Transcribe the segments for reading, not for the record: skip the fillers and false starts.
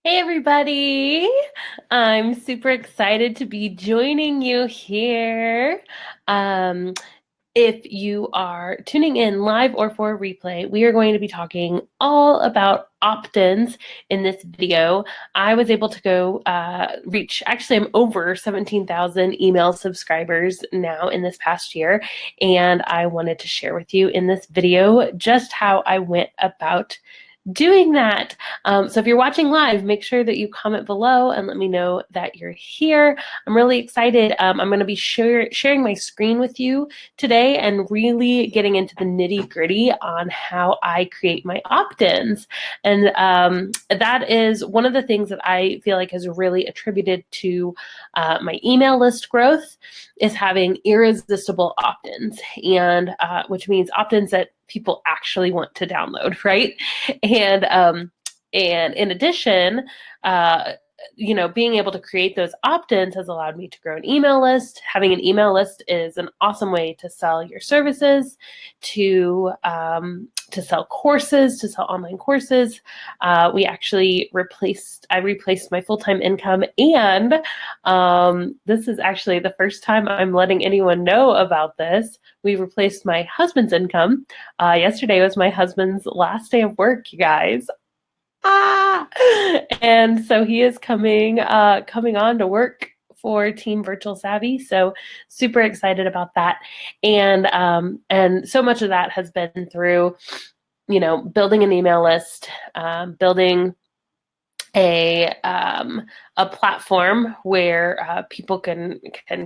Hey everybody! I'm super excited to be joining you here. Um, if you are tuning in live or for a replay, we are going to be talking all about opt-ins in this video. I was able to go reach, actually, I'm over 17,000 email subscribers now in this past year, and I wanted to share with you in this video just how I went about doing that. So if you're watching live, make sure that you comment below and let me know that you're here. I'm really excited. I'm going to be sharing my screen with you today and really getting into the nitty gritty on how I create my opt-ins. And that is one of the things that I feel like has really attributed to my email list growth is having irresistible opt-ins, and which means opt-ins that people actually want to download, right? And in addition, uh, being able to create those opt-ins has allowed me to grow an email list. Having an email list is an awesome way to sell your services, to sell courses, to sell online courses. I replaced my full-time income, and this is actually the first time I'm letting anyone know about this. We replaced my husband's income. Yesterday was my husband's last day of work, you guys. Ah! And so he is coming on to work for Team Virtual Savvy. So super excited about that. And so much of that has been through, building an email list, building a platform where people can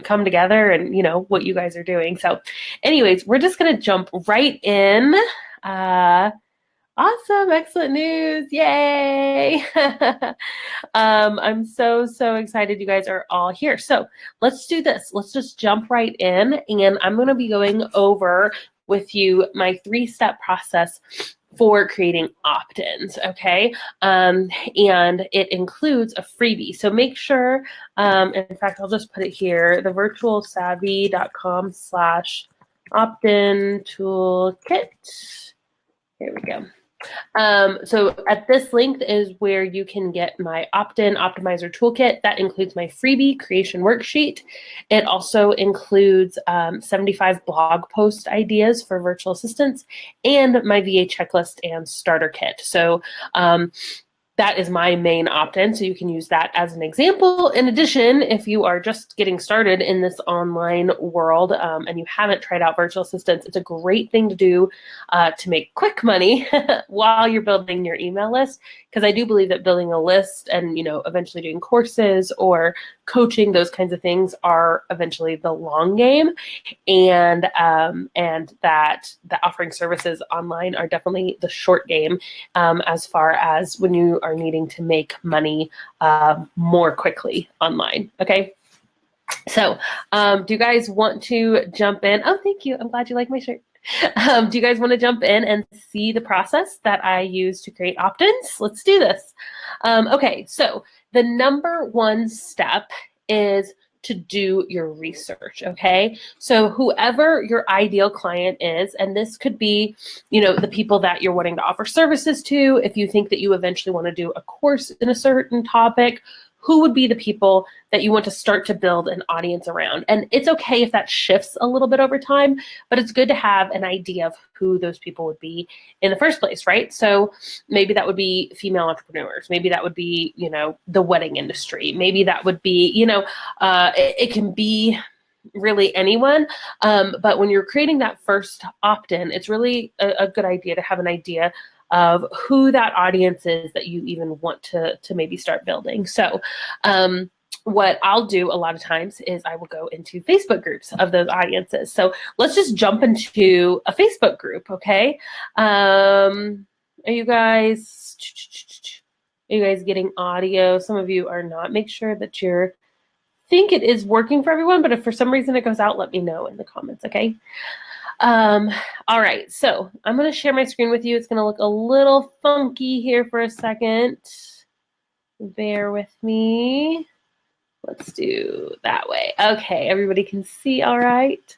come together and what you guys are doing. So anyways, we're just gonna jump right in. Awesome, excellent news. Yay. I'm so excited you guys are all here. So let's do this. Let's just jump right in, and I'm going to be going over with you my 3-step process for creating opt-ins, okay? And it includes a freebie. So make sure, in fact, I'll just put it here, thevirtualsavvy.com/opt-in toolkit. Here we go. So at this link is where you can get my opt-in optimizer toolkit. That includes my freebie creation worksheet. It also includes 75 blog post ideas for virtual assistants and my VA checklist and starter kit. So that is my main opt-in, so you can use that as an example. In addition, if you are just getting started in this online world and you haven't tried out virtual assistants, it's a great thing to do to make quick money while you're building your email list, because I do believe that building a list and eventually doing courses or coaching, those kinds of things are eventually the long game, and that offering services online are definitely the short game, as far as when you are needing to make money more quickly online. Okay. So do you guys want to jump in? Oh, thank you. I'm glad you like my shirt. Do you guys want to jump in and see the process that I use to create opt-ins? Let's do this. Okay, so the number one step is to do your research, okay? So whoever your ideal client is, and this could be, the people that you're wanting to offer services to, if you think that you eventually want to do a course in a certain topic, who would be the people that you want to start to build an audience around? And it's okay if that shifts a little bit over time, but it's good to have an idea of who those people would be in the first place, right? So maybe that would be female entrepreneurs. Maybe that would be, the wedding industry. Maybe that would be, it can be really anyone. But when you're creating that first opt-in, it's really a good idea to have an idea of who that audience is that you even want to maybe start building. So what I'll do a lot of times is I will go into Facebook groups of those audiences. So let's just jump into a Facebook group, okay? Are you guys getting audio? Some of you are not. Make sure that you're think it is working for everyone, but if for some reason it goes out, let me know in the comments, okay? All right, so I'm going to share my screen with you. It's going to look a little funky here for a second. Bear with me. Let's do that way. Okay, everybody can see all right?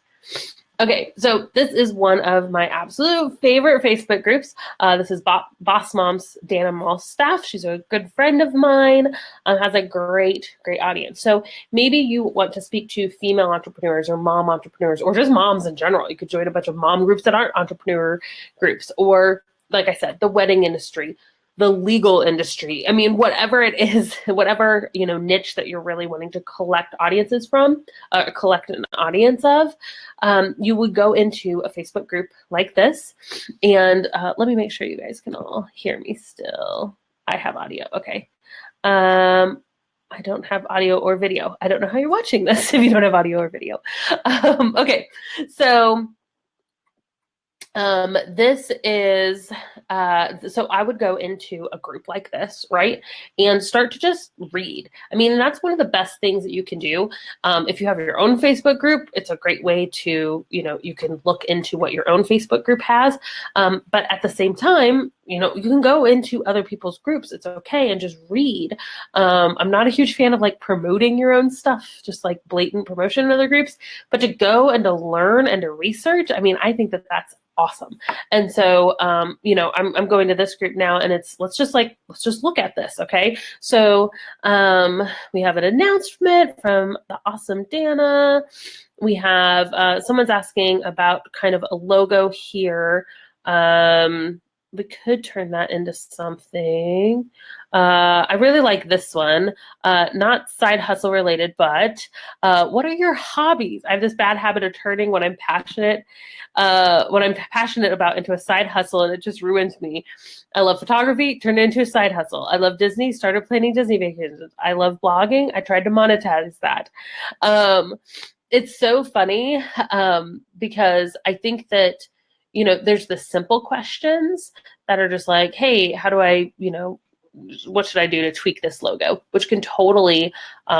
Okay, so this is one of my absolute favorite Facebook groups. This is Boss Mom's Dana Malstaff. She's a good friend of mine, has a great audience. So maybe you want to speak to female entrepreneurs or mom entrepreneurs or just moms in general. You could join a bunch of mom groups that aren't entrepreneur groups, or like I said, the wedding industry, the legal industry. I mean, whatever it is, whatever, niche that you're really wanting to collect audiences from, collect an audience of, you would go into a Facebook group like this. And let me make sure you guys can all hear me still. I have audio. Okay. I don't have audio or video. I don't know how you're watching this if you don't have audio or video. Okay. So this is, so I would go into a group like this, right? And start to just read. I mean, that's one of the best things that you can do. If you have your own Facebook group, it's a great way to, you can look into what your own Facebook group has. But at the same time, you can go into other people's groups. It's okay. And just read. I'm not a huge fan of like promoting your own stuff, just like blatant promotion in other groups, but to go and to learn and to research. I mean, I think that that's awesome. And so, I'm going to this group now, and let's just look at this. Okay. So, we have an announcement from the awesome Dana. We have, someone's asking about kind of a logo here. We could turn that into something. I really like this one, not side hustle related, but what are your hobbies? I have this bad habit of turning what I'm passionate about into a side hustle, and it just ruins me. I love photography, turned it into a side hustle. I love Disney, started planning Disney vacations. I love blogging. I tried to monetize that. It's so funny because I think that, there's the simple questions that are just like, hey, how do I, what should I do to tweak this logo, which can totally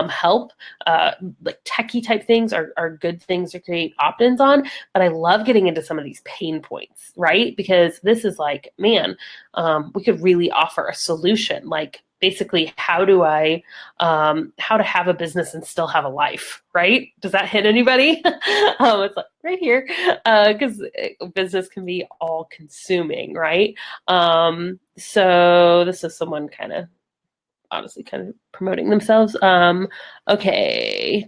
help. Like techie type things are good things to create opt-ins on, but I love getting into some of these pain points, right? Because this is like, man, we could really offer a solution. Like basically, how to have a business and still have a life, right? Does that hit anybody? It's like right here, because business can be all consuming, right? So this is someone kind of promoting themselves. Okay.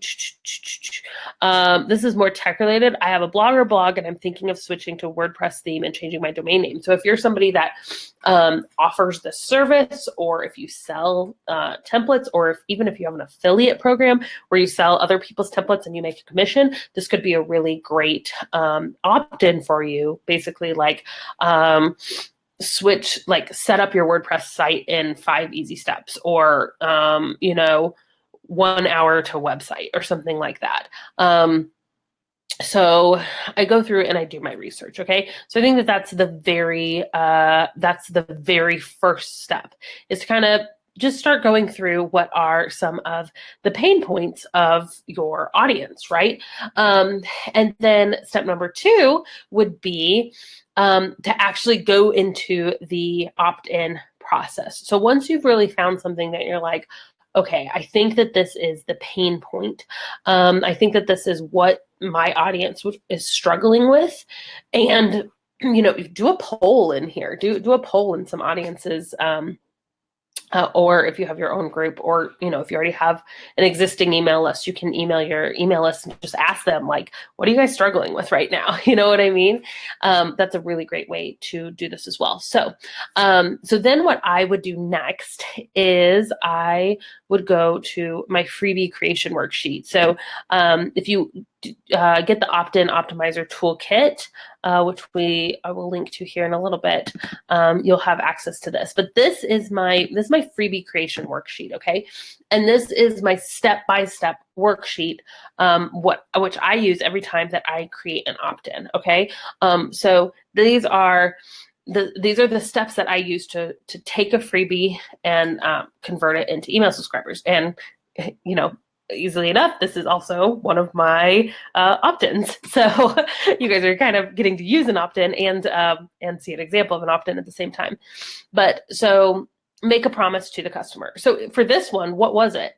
This is more tech related. I have a blogger blog and I'm thinking of switching to WordPress theme and changing my domain name. So if you're somebody that offers this service, or if you sell templates, or even if you have an affiliate program where you sell other people's templates and you make a commission, this could be a really great opt-in for you. Basically like, set up your WordPress site in 5 easy steps, or 1 hour to website or something like that. So I go through and I do my research. Okay. So I think that that's the very first step, is to kind of just start going through what are some of the pain points of your audience, right? And then step number 2 would be to actually go into the opt-in process. So once you've really found something that you're like, okay, I think that this is the pain point. I think that this is what my audience is struggling with. And, do a poll in here, do a poll in some audiences, or if you have your own group, or, if you already have an existing email list, you can email your email list and just ask them, like, what are you guys struggling with right now? You know what I mean? That's a really great way to do this as well. So, so then what I would do next is I would go to my freebie creation worksheet. So if you get the opt-in optimizer toolkit, which I will link to here in a little bit, you'll have access to this. But this is my freebie creation worksheet, okay? And this is my step-by-step worksheet, which I use every time that I create an opt-in, okay? So these are the steps that I use to take a freebie and convert it into email subscribers. And easily enough, this is also one of my opt-ins. So you guys are kind of getting to use an opt-in and see an example of an opt-in at the same time. But so make a promise to the customer. So for this one, what was it?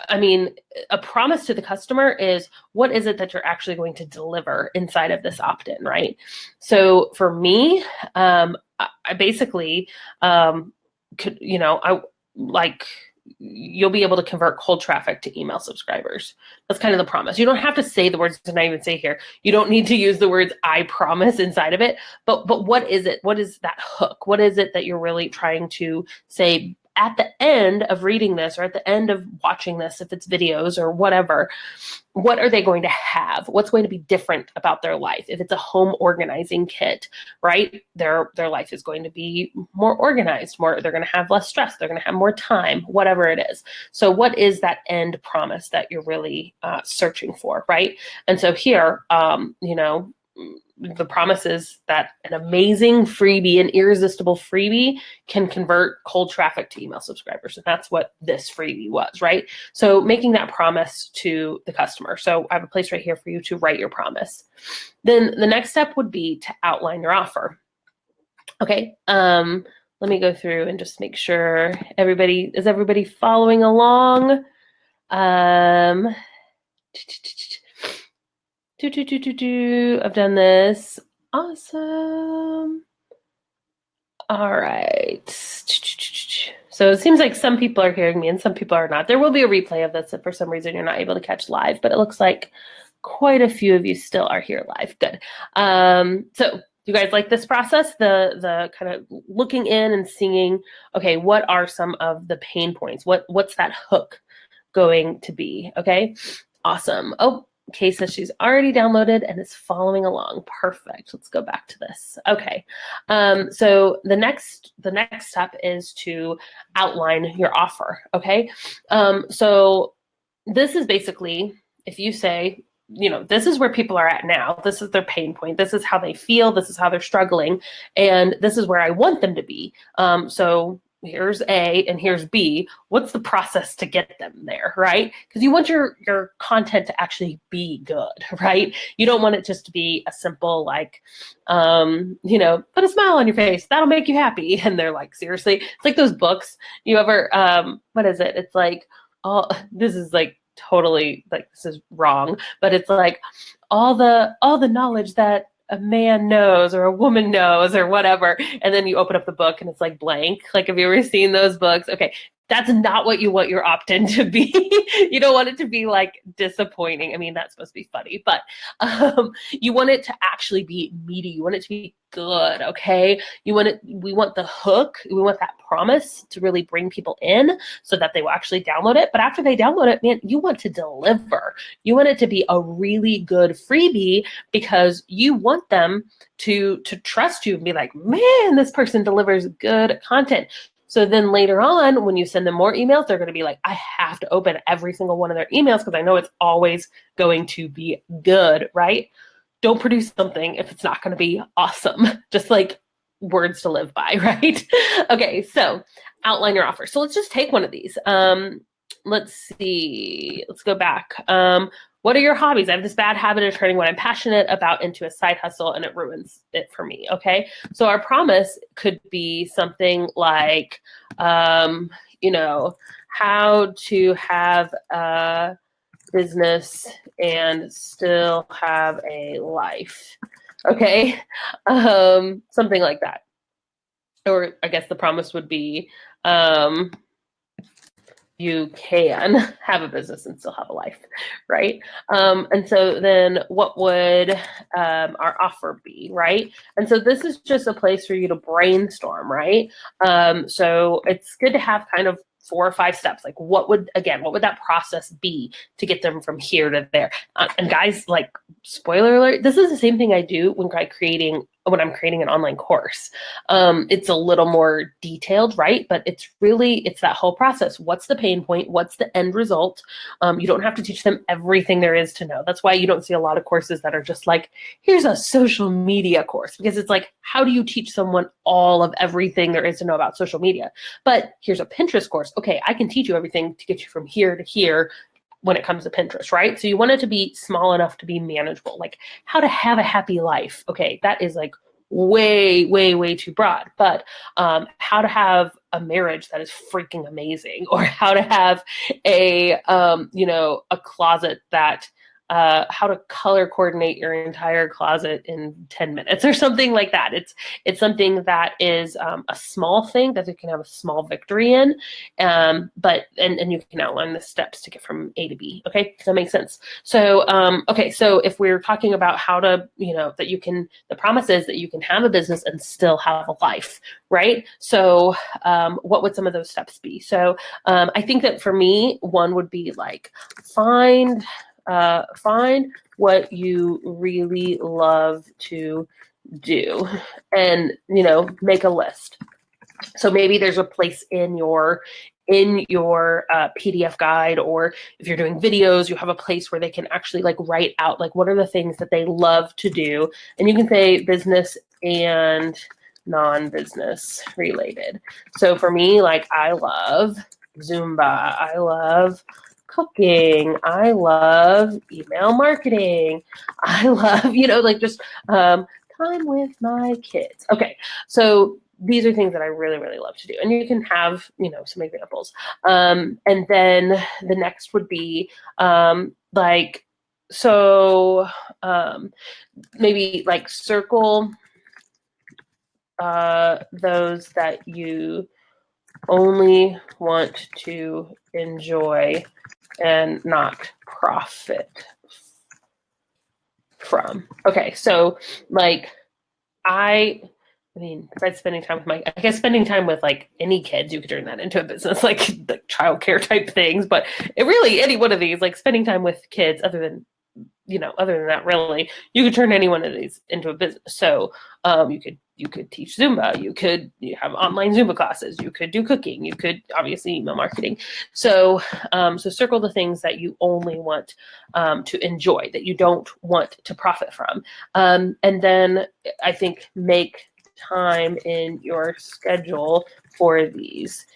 I mean, a promise to the customer is what is it that you're actually going to deliver inside of this opt-in, right? So for me, I basically could, I like you'll be able to convert cold traffic to email subscribers. That's kind of the promise. You don't have to say the words, and I even say here, you don't need to use the words I promise inside of it, but what is it? What is that hook? What is it that you're really trying to say at the end of reading this or at the end of watching this, if it's videos or whatever? What are they going to have? What's going to be different about their life? If it's a home organizing kit, right? Their life is going to be more organized, they're going to have less stress, they're going to have more time, whatever it is. So what is that end promise that you're really searching for, right? And so here, the promise is that an amazing freebie, an irresistible freebie, can convert cold traffic to email subscribers. And that's what this freebie was, right? So making that promise to the customer. So I have a place right here for you to write your promise. Then the next step would be to outline your offer. Okay, let me go through and just make sure everybody following along. I've done this. Awesome. All right. So it seems like some people are hearing me and some people are not. There will be a replay of this if for some reason you're not able to catch live, but it looks like quite a few of you still are here live. Good. So you guys like this process? The kind of looking in and seeing, okay, what are some of the pain points? What's that hook going to be? Okay. Awesome. Oh, Kay says she's already downloaded and is following along. Perfect. Let's go back to this. Okay. So the next step is to outline your offer. Okay. So this is basically, if you say, this is where people are at now. This is their pain point. This is how they feel. This is how they're struggling. And this is where I want them to be. So here's A and here's B. What's the process to get them there, right? Because you want your content to actually be good, right? You don't want it just to be a simple like, put a smile on your face. That'll make you happy. And they're like, seriously? It's like those books. You ever, what is it? It's like, oh, this is like totally like, this is wrong, but it's like all the knowledge that a man knows or a woman knows or whatever. And then you open up the book and it's like blank. Like, have you ever seen those books? Okay. That's not what you want your opt-in to be. You don't want it to be like disappointing. I mean, that's supposed to be funny, but you want it to actually be meaty. You want it to be good, okay? We want the hook. We want that promise to really bring people in so that they will actually download it. But after they download it, man, you want to deliver. You want it to be a really good freebie because you want them to trust you and be like, man, this person delivers good content. So then later on, when you send them more emails, they're going to be like, I have to open every single one of their emails because I know it's always going to be good, right? Don't produce something if it's not going to be awesome. Just like words to live by, right? Okay, so outline your offer. So let's just take one of these. Let's see. Let's go back. What are your hobbies? I have this bad habit of turning what I'm passionate about into a side hustle and it ruins it for me, okay? So our promise could be something like, how to have a business and still have a life, okay? Something like that. Or I guess the promise would be, you can have a business and still have a life, right? And so then what would our offer be, right? And so this is just a place for you to brainstorm, right? So it's good to have kind of 4 or 5 steps. Like what would that process be to get them from here to there? And guys, like, spoiler alert, this is the same thing I do when I'm creating an online course. It's a little more detailed, right? But it's that whole process. What's the pain point? What's the end result? You don't have to teach them everything there is to know. That's why you don't see a lot of courses that are just like, here's a social media course, because it's like, how do you teach someone all of everything there is to know about social media? But here's a Pinterest course. Okay, I can teach you everything to get you from here to here when it comes to Pinterest, right? So you want it to be small enough to be manageable, like how to have a happy life. Okay, that is like way, way, way too broad. But how to have a marriage that is freaking amazing, or how to have a a closet that how to color coordinate your entire closet in 10 minutes or something like that. It's something that is a small thing that you can have a small victory in, but you can outline the steps to get from A to B. Okay, does that make sense? So okay, so if we're talking about how to, that you can, the promise is that you can have a business and still have a life, right? So what would some of those steps be? So I think that for me, one would be like find what you really love to do, and make a list. So maybe there's a place in your PDF guide, or if you're doing videos, you have a place where they can actually like write out like what are the things that they love to do, and you can say business and non-business related. So for me, like I love Zumba, I love cooking, I love email marketing, I love like just time with my kids. Okay, so these are things that I really, really love to do. And you can have, some examples. And then the next would be maybe like circle those that you only want to enjoy and not profit from. Okay, so like besides spending time with I guess spending time with like any kids, you could turn that into a business, like childcare type things. But it really, any one of these, like spending time with kids, other than that, really, you could turn any one of these into a business. So you could teach Zumba, you have online Zumba classes, you could do cooking, you could obviously email marketing. So so circle the things that you only want to enjoy, that you don't want to profit from, and then I think make time in your schedule for these.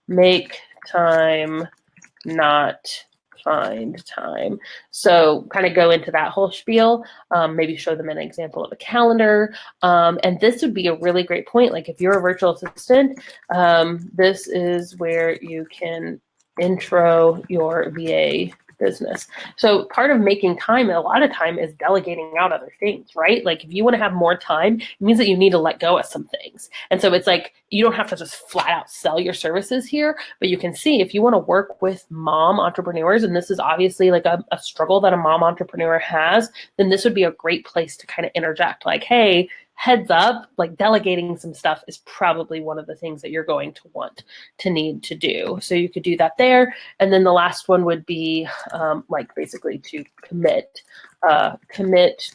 Make time, not find time. So kind of go into that whole spiel, maybe show them an example of a calendar. And this would be a really great point. Like if you're a virtual assistant, this is where you can intro your VA business. So part of making time, a lot of time, is delegating out other things, right? Like if you want to have more time, it means that you need to let go of some things. And so it's like, you don't have to just flat out sell your services here, but you can see if you want to work with mom entrepreneurs, and this is obviously like a struggle that a mom entrepreneur has, then this would be a great place to kind of interject like, hey, heads up, like delegating some stuff is probably one of the things that you're going to want to need to do. So you could do that there. And then the last one would be like basically to commit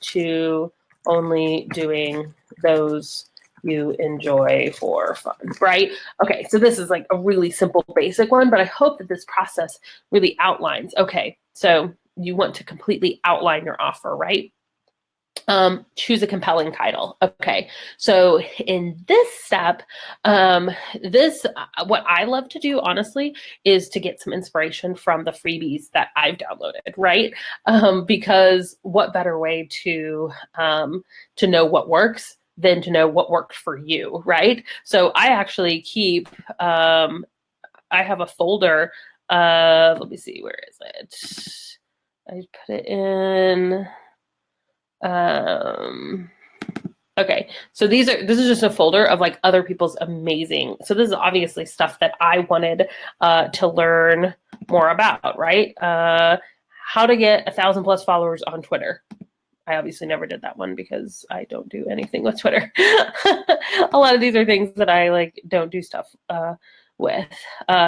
to only doing those you enjoy for fun, right? Okay, so this is like a really simple basic one, but I hope that this process really outlines, okay, so you want to completely outline your offer, right? Choose a compelling title. Okay, so in this step, what I love to do, honestly, is to get some inspiration from the freebies that I've downloaded, right? Because what better way to know what works than to know what worked for you, right? So I actually keep, I have a folder of, let me see, where is it? I put it in. Okay, so this is just a folder of like other people's amazing. So this is obviously stuff that I wanted to learn more about, right? How to get 1,000+ followers on Twitter. I obviously never did that one because I don't do anything with Twitter. A lot of these are things that I like don't do stuff with.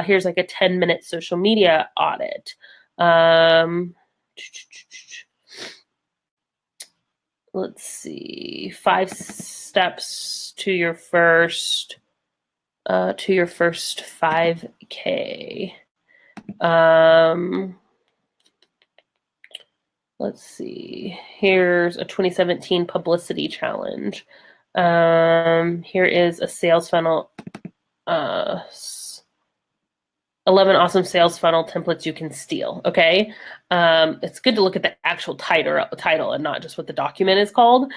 Here's like a 10-minute social media audit. Let's see, 5 steps to your first 5K. Let's see, here's a 2017 publicity challenge. Here is a sales funnel 11 awesome sales funnel templates you can steal. Okay. It's good to look at the actual title and not just what the document is called,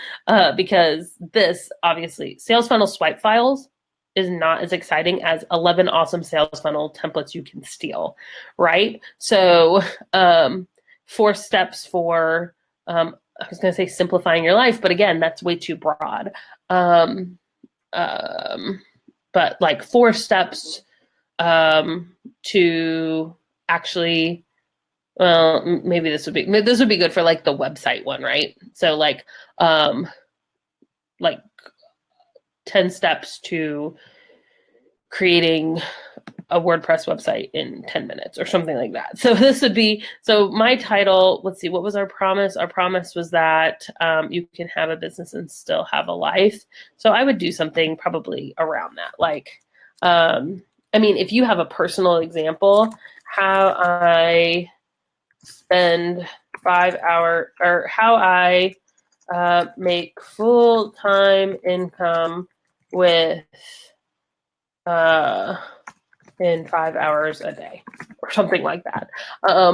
because this obviously sales funnel swipe files is not as exciting as 11 awesome sales funnel templates you can steal. Right. So, 4 steps for, I was going to say simplifying your life, but again, that's way too broad. But like 4 steps to actually, well, maybe this would be good for like the website one, right? So like 10 steps to creating a WordPress website in 10 minutes or something like that. So this would be, so my title, let's see, what was our promise? Our promise was that you can have a business and still have a life. So I would do something probably around that. Like, I mean, if you have a personal example, how I spend 5 hours, or how I make full-time income with in 5 hours a day or something like that.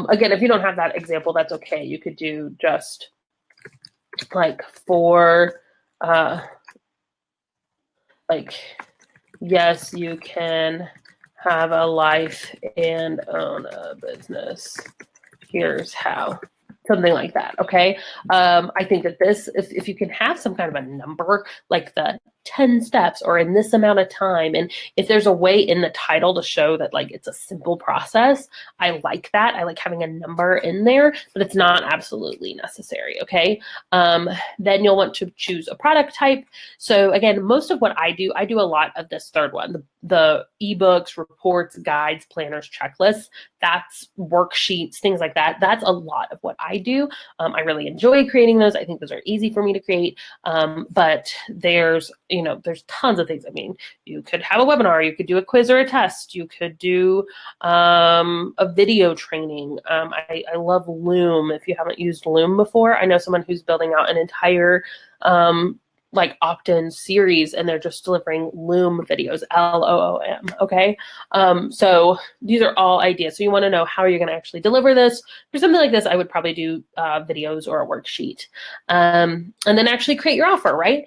Again, if you don't have that example, that's okay. You could do just like like, yes, you can have a life and own a business. Here's how. Something like that, okay? I think that this, if you can have some kind of a number, like the 10 steps or in this amount of time, and if there's a way in the title to show that like it's a simple process, I like that. I like having a number in there, but it's not absolutely necessary, okay? Then you'll want to choose a product type. So again, most of what I do a lot of this third one, the ebooks, reports, guides, planners, checklists. That's worksheets, things like that. That's a lot of what I do. I really enjoy creating those. I think those are easy for me to create. But there's tons of things. I mean, you could have a webinar, you could do a quiz or a test, you could do a video training. I love Loom. If you haven't used Loom before, I know someone who's building out an entire like opt-in series, and they're just delivering Loom videos, Loom, okay? So these are all ideas. So you wanna know how you're gonna actually deliver this. For something like this, I would probably do videos or a worksheet. And then actually create your offer, right?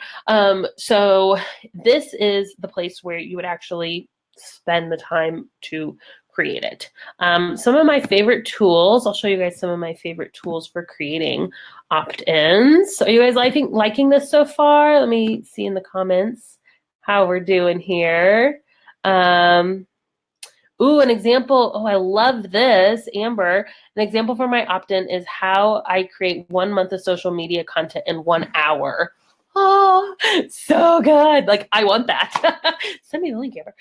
So this is the place where you would actually spend the time to create it. Some of my favorite tools, I'll show you guys some of my favorite tools for creating opt-ins. Are you guys liking this so far? Let me see in the comments how we're doing here. Ooh, an example. Oh, I love this, Amber. An example for my opt-in is how I create 1 month of social media content in 1 hour. Oh, so good. Like, I want that. Send me the link, Amber.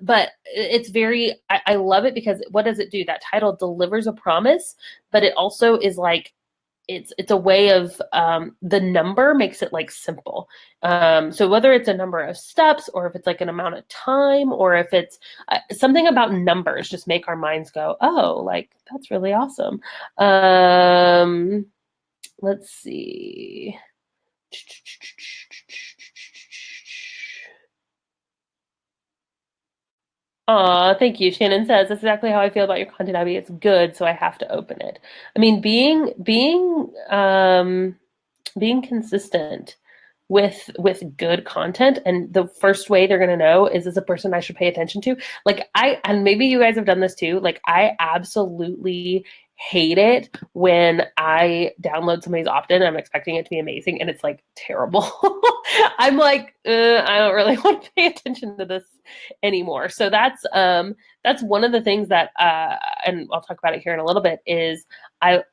But it's very, I love it because what does it do? That title delivers a promise, but it also is like, it's a way of, the number makes it like simple. So whether it's a number of steps or if it's like an amount of time or if it's something about numbers, just make our minds go, oh, like that's really awesome. Let's see. Aw, thank you. Shannon says that's exactly how I feel about your content, Abby. It's good, so I have to open it. I mean, being consistent with good content, and the first way they're gonna know is this a person I should pay attention to. Like and maybe you guys have done this too. Like I absolutely hate it when I download somebody's opt-in and I'm expecting it to be amazing and it's like terrible. I'm like, I don't really want to pay attention to this anymore. So that's one of the things that and I'll talk about it here in a little bit, is I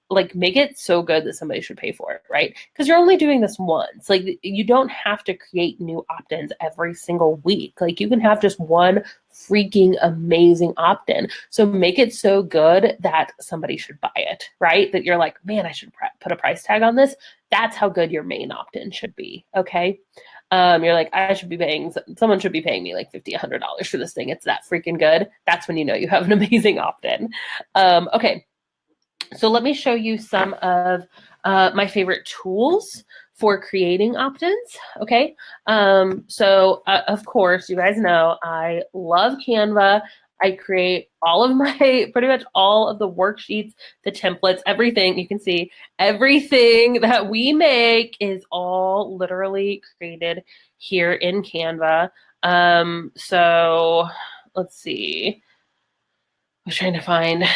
like make it so good that somebody should pay for it, right? Because you're only doing this once. Like you don't have to create new opt-ins every single week. Like you can have just one freaking amazing opt-in. So make it so good that somebody should buy it, right? That you're like, man, I should put a price tag on this. That's how good your main opt-in should be, okay? You're like, someone should be paying me like $50, $100 for this thing. It's that freaking good. That's when you know you have an amazing opt-in. Okay, so let me show you some of my favorite tools for creating opt-ins, okay? So of course, you guys know I love Canva. I create all of my, pretty much all of the worksheets, the templates, everything. You can see everything that we make is all literally created here in Canva. So let's see. I was trying to find, I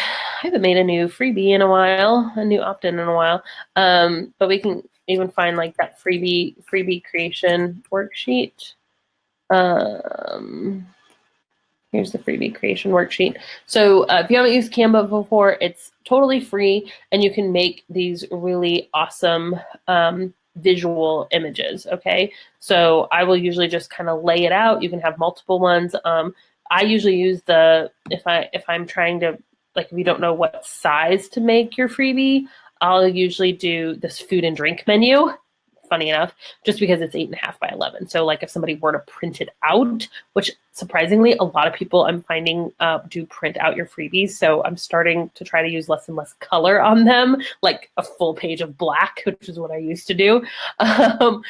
haven't made a new freebie in a while, a new opt-in in a while. But we can even find like that freebie creation worksheet. Here's the freebie creation worksheet. So if you haven't used Canva before, it's totally free, and you can make these really awesome visual images, okay? So I will usually just kind of lay it out. You can have multiple ones. I usually use the, if I'm trying to, like, if you don't know what size to make your freebie, I'll usually do this food and drink menu, funny enough, just because it's 8.5 by 11. So like if somebody were to print it out, which surprisingly, a lot of people I'm finding do print out your freebies. So I'm starting to try to use less and less color on them, like a full page of black, which is what I used to do. I'm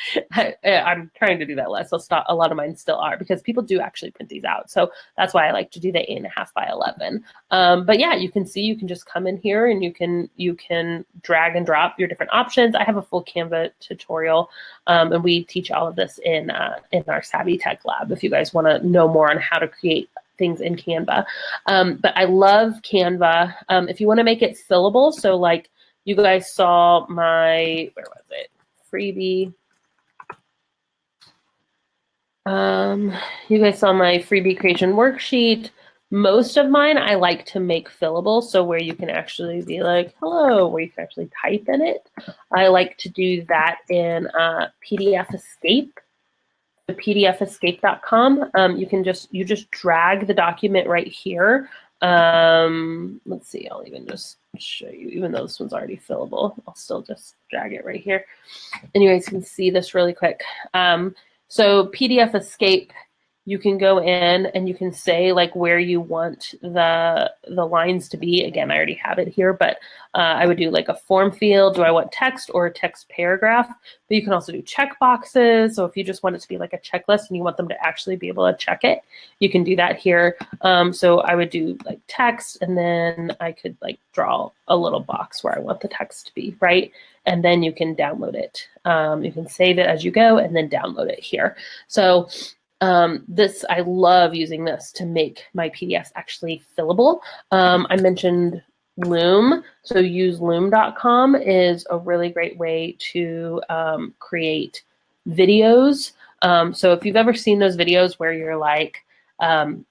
trying to do that less. A lot of mine still are, because people do actually print these out. So that's why I like to do the 8.5 by 11. But yeah, you can see, you can just come in here and you can drag and drop your different options. I have a full Canva tutorial, and we teach all of this in our Savvy Tech Lab if you guys want to know more on how to create things in Canva. But I love Canva. If you want to make it fillable, so like you guys saw my, where was it? Freebie. You guys saw my freebie creation worksheet. Most of mine I like to make fillable, so where you can actually be like, hello, where you can actually type in it. I like to do that in PDF Escape. The pdfescape.com. You just drag the document right here. Let's see, I'll even just show you, even though this one's already fillable, I'll still just drag it right here. And you guys can see this really quick. So PDF Escape, you can go in and you can say like where you want the lines to be. Again, I already have it here, but I would do like a form field. Do I want text or a text paragraph? But you can also do check boxes. So if you just want it to be like a checklist and you want them to actually be able to check it, you can do that here. So I would do like text, and then I could like draw a little box where I want the text to be, right? And then you can download it. You can save it as you go and then download it here. So I love using this to make my PDFs actually fillable. I mentioned Loom. So use loom.com is a really great way to create videos. So if you've ever seen those videos where you're like,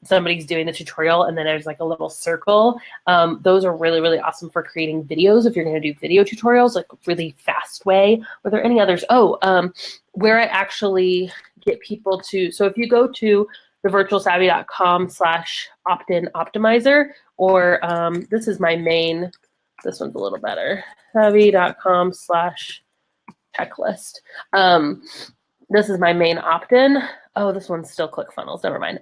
somebody's doing the tutorial and then there's like a little circle, those are really, really awesome for creating videos. If you're going to do video tutorials, like a really fast way. Were there any others? Where I actually get people to, so if you go to thevirtualsavvy.com/opt-in optimizer, or this is my main, this one's a little better, savvy.com/checklist. This is my main opt-in. Oh, this one's still ClickFunnels. Never mind.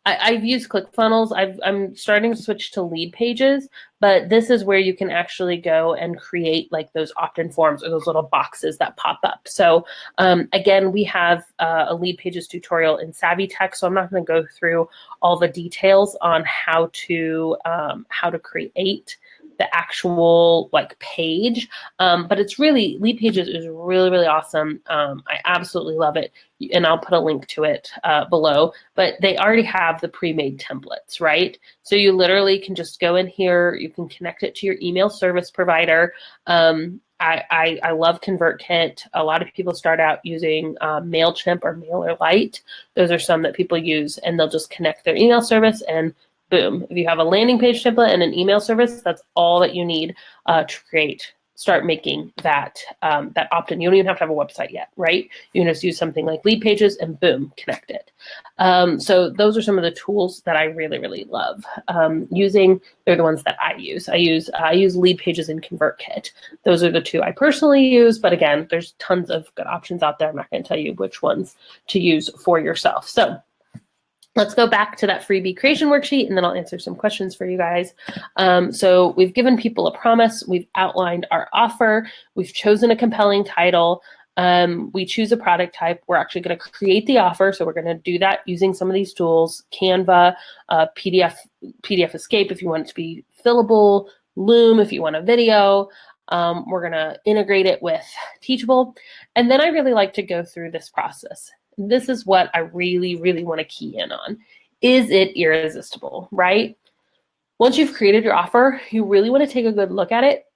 I've used ClickFunnels. I'm starting to switch to lead pages, but this is where you can actually go and create like those opt-in forms or those little boxes that pop up. So again, we have a lead pages tutorial in Savvy Tech, so I'm not going to go through all the details on how to create the actual like page, but it's really, lead pages is really, really awesome. I absolutely love it, and I'll put a link to it below, but they already have the pre-made templates, right? So you literally can just go in here, you can connect it to your email service provider. I love ConvertKit. A lot of people start out using MailChimp or MailerLite. Those are some that people use, and they'll just connect their email service and boom. If you have a landing page template and an email service, that's all that you need to start making that opt-in. You don't even have to have a website yet, right? You can just use something like lead pages and boom, connect it. So those are some of the tools that I really, really love using. They're the ones that I use. I use lead pages and ConvertKit. Those are the two I personally use, but again, there's tons of good options out there. I'm not going to tell you which ones to use for yourself. So let's go back to that freebie creation worksheet, and then I'll answer some questions for you guys. So we've given people a promise. We've outlined our offer. We've chosen a compelling title. We choose a product type. We're actually going to create the offer. So we're going to do that using some of these tools, Canva, PDF Escape if you want it to be fillable, Loom if you want a video. We're going to integrate it with Teachable. And then I really like to go through this process. This is what I really, really want to key in on. Is it irresistible, right? Once you've created your offer, you really want to take a good look at it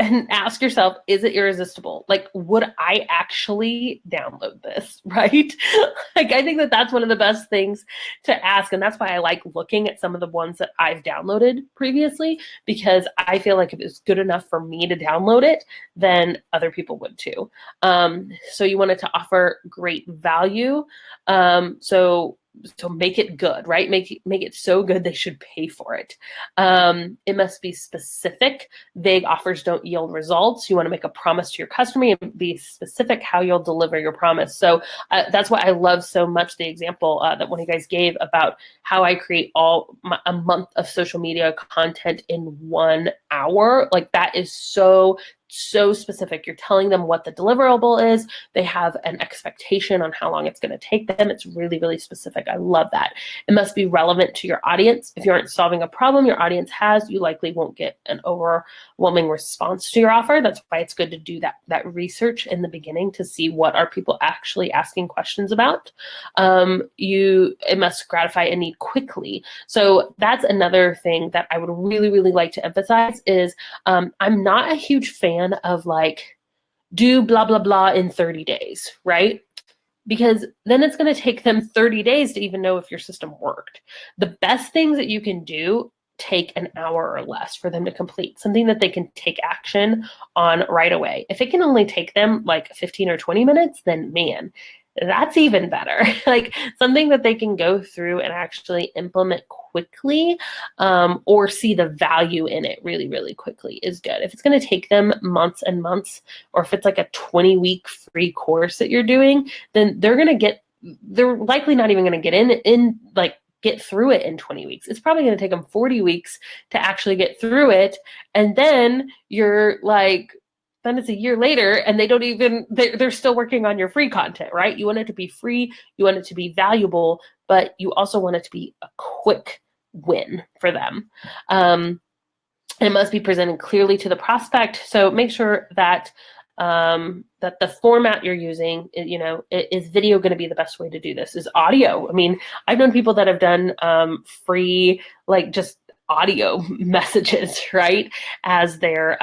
and ask yourself, is it irresistible? Like, would I actually download this, right? Like, I think that that's one of the best things to ask. And that's why I like looking at some of the ones that I've downloaded previously, because I feel like if it's good enough for me to download it, then other people would too. So you want it to offer great value. So make it good, right? Make it so good they should pay for it. It must be specific. Vague offers don't yield results. You want to make a promise to your customer and be specific how you'll deliver your promise. So that's why I love so much the example that one of you guys gave about how I create a month of social media content in 1 hour. Like, that is so specific. You're telling them what the deliverable is. They have an expectation on how long it's going to take them. It's really, really specific. I love that. It must be relevant to your audience. If you aren't solving a problem your audience has, you likely won't get an overwhelming response to your offer. That's why it's good to do that research in the beginning to see what are people actually asking questions about. It must gratify a need quickly. So that's another thing that I would really, really like to emphasize is I'm not a huge fan of like, do blah, blah, blah in 30 days, right? Because then it's going to take them 30 days to even know if your system worked. The best things that you can do take an hour or less for them to complete, something that they can take action on right away. If it can only take them like 15 or 20 minutes, then man, that's even better. Like, something that they can go through and actually implement quickly, or see the value in it really, really quickly is good. If it's going to take them months and months, or if it's like a 20-week free course that you're doing, then they're likely not even going to get through it in 20 weeks. It's probably going to take them 40 weeks to actually get through it. And then you're like, then it's a year later and they're still working on your free content, right? You want it to be free, you want it to be valuable, but you also want it to be a quick win for them. It must be presented clearly to the prospect. So make sure that that the format you're using, is video going to be the best way to do this? Is audio? I mean, I've known people that have done free, like, just audio messages, right, as their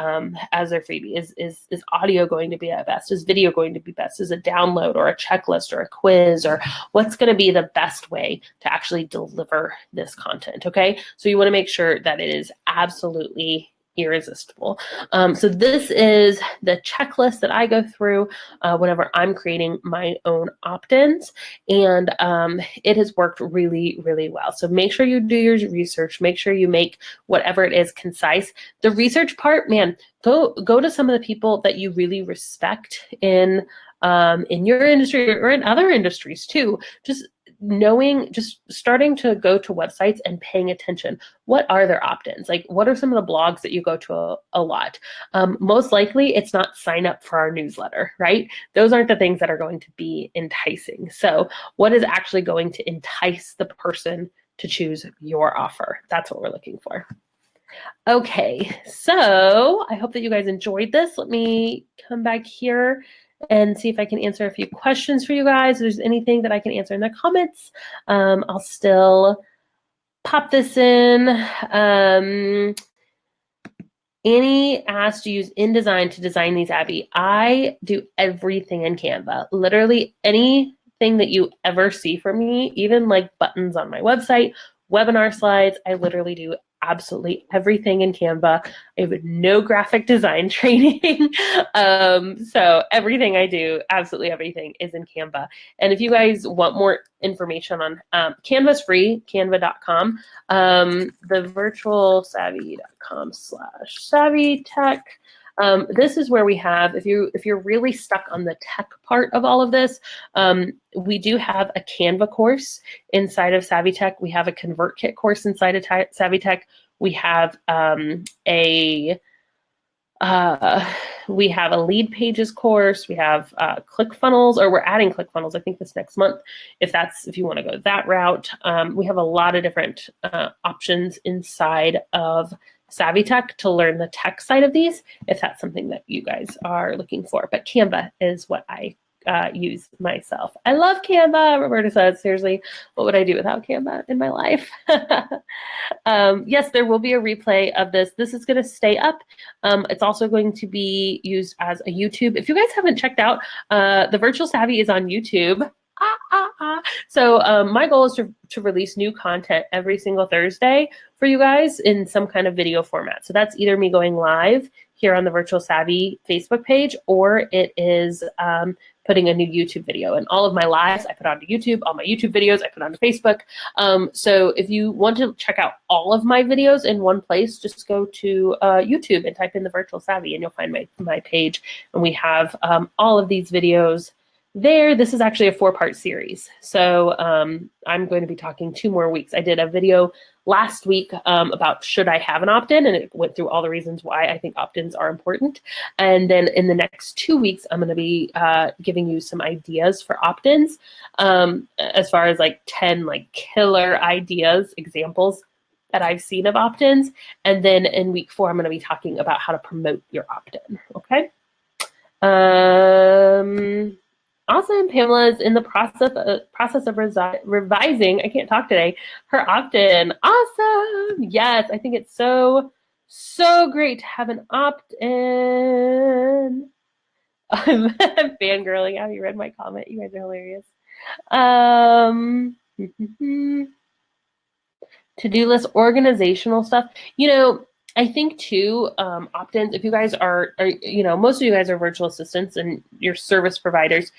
freebie. Is audio going to be at best? Is video going to be best? Is a download or a checklist or a quiz, or what's going to be the best way to actually deliver this content? Okay, so you want to make sure that it is absolutely irresistible. So this is the checklist that I go through whenever I'm creating my own opt-ins, and it has worked really, really well. So make sure you do your research. Make sure you make whatever it is concise. The research part, man, go to some of the people that you really respect in your industry or in other industries too. Just starting to go to websites and paying attention. What are their opt-ins? Like, what are some of the blogs that you go to a lot? Most likely it's not sign up for our newsletter, right? Those aren't the things that are going to be enticing. So what is actually going to entice the person to choose your offer? That's what we're looking for. Okay, so I hope that you guys enjoyed this. Let me come back here and see if I can answer a few questions for you guys. If there's anything that I can answer in the comments, I'll still pop this in. Annie asked to use InDesign to design these, Abby. I do everything in Canva. Literally anything that you ever see from me, even like buttons on my website, webinar slides, I literally do absolutely everything in Canva. I have no graphic design training. So everything I do, absolutely everything, is in Canva. And if you guys want more information on Canva's free, canva.com, the virtualsavvy.com/savvytech. This is where we have, if you're really stuck on the tech part of all of this, we do have a Canva course inside of SavvyTech. We have a ConvertKit course inside of SavvyTech. We have a We have a lead pages course. We have ClickFunnels, or we're adding ClickFunnels, I think, this next month, if you want to go that route. We have a lot of different options inside of Savvy Tech to learn the tech side of these, if that's something that you guys are looking for. But Canva is what I use myself. I love Canva. Roberta says, seriously, what would I do without Canva in my life? Yes, there will be a replay of this. This is going to stay up. It's also going to be used as a YouTube. If you guys haven't checked out, the Virtual Savvy is on YouTube. So my goal is to release new content every single Thursday for you guys in some kind of video format. So that's either me going live here on the Virtual Savvy Facebook page, or it is putting a new YouTube video. And all of my lives I put onto YouTube, all my YouTube videos I put onto Facebook. So if you want to check out all of my videos in one place, just go to YouTube and type in the Virtual Savvy and you'll find my page. And we have all of these videos there. This is actually a 4-part series. So I'm going to be talking 2 more weeks. I did a video last week about should I have an opt-in, and it went through all the reasons why I think opt-ins are important. And then in the next 2 weeks, I'm going to be giving you some ideas for opt-ins, as far as like 10 like killer ideas, examples that I've seen of opt-ins. And then in week 4, I'm going to be talking about how to promote your opt-in. Okay. Awesome. Pamela is in the process of revising, I can't talk today, her opt-in. Awesome. Yes, I think it's so great to have an opt-in. I'm fangirling. Have you read my comment? You guys are hilarious. To-do list, organizational stuff. You know, I think too, opt-ins, if you guys are, most of you guys are virtual assistants and you're service providers,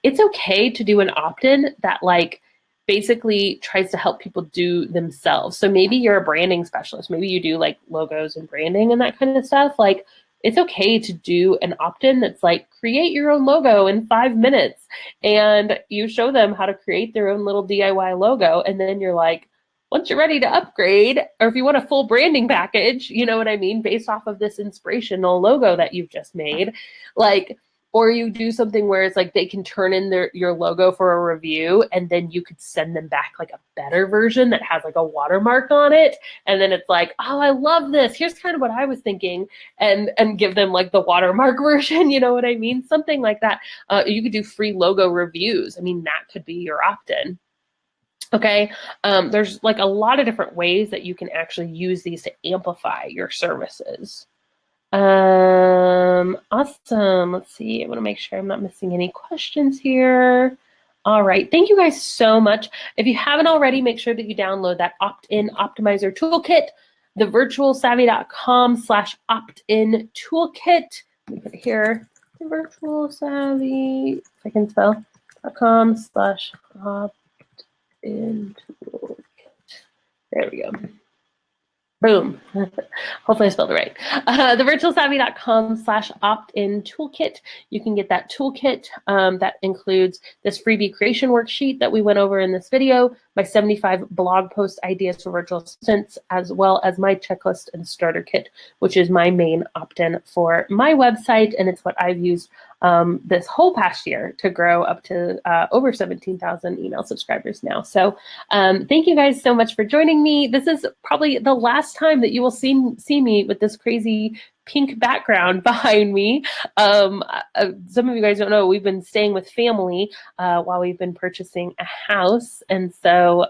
it's okay to do an opt-in that like basically tries to help people do themselves. So maybe you're a branding specialist. Maybe you do like logos and branding and that kind of stuff. Like it's okay to do an opt-in that's like create your own logo in 5 minutes, and you show them how to create their own little DIY logo. And then you're like, once you're ready to upgrade, or if you want a full branding package, you know what I mean, based off of this inspirational logo that you've just made, like, or you do something where it's like they can turn in your logo for a review, and then you could send them back like a better version that has like a watermark on it. And then it's like, oh, I love this. Here's kind of what I was thinking, and give them like the watermark version, you know what I mean? Something like that. You could do free logo reviews. I mean, that could be your opt-in. Okay, there's like a lot of different ways that you can actually use these to amplify your services. Awesome. Let's see. I want to make sure I'm not missing any questions here. All right. Thank you guys so much. If you haven't already, make sure that you download that opt-in optimizer toolkit, the virtualsavvy.com/opt-in toolkit. Let me put it here. The virtualsavvy, if I can spell, .com/opt-in toolkit. There we go. Boom. Hopefully I spelled it right. The virtualsavvy.com/opt-in toolkit. You can get that toolkit that includes this freebie creation worksheet that we went over in this video, my 75 blog post ideas for virtual assistants, as well as my checklist and starter kit, which is my main opt-in for my website. And it's what I've used this whole past year to grow up to over 17,000 email subscribers now. So thank you guys so much for joining me. This is probably the last time that you will see me with this crazy pink background behind me. Some of you guys don't know, we've been staying with family while we've been purchasing a house. And so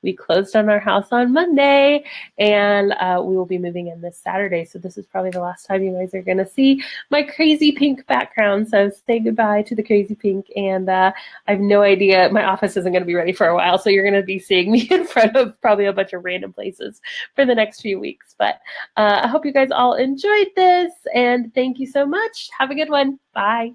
we closed on our house on Monday, and we will be moving in this Saturday. So this is probably the last time you guys are going to see my crazy pink background. So say goodbye to the crazy pink. And I have no idea. My office isn't going to be ready for a while. So you're going to be seeing me in front of probably a bunch of random places for the next few weeks. But I hope you guys all enjoyed this. And thank you so much. Have a good one. Bye.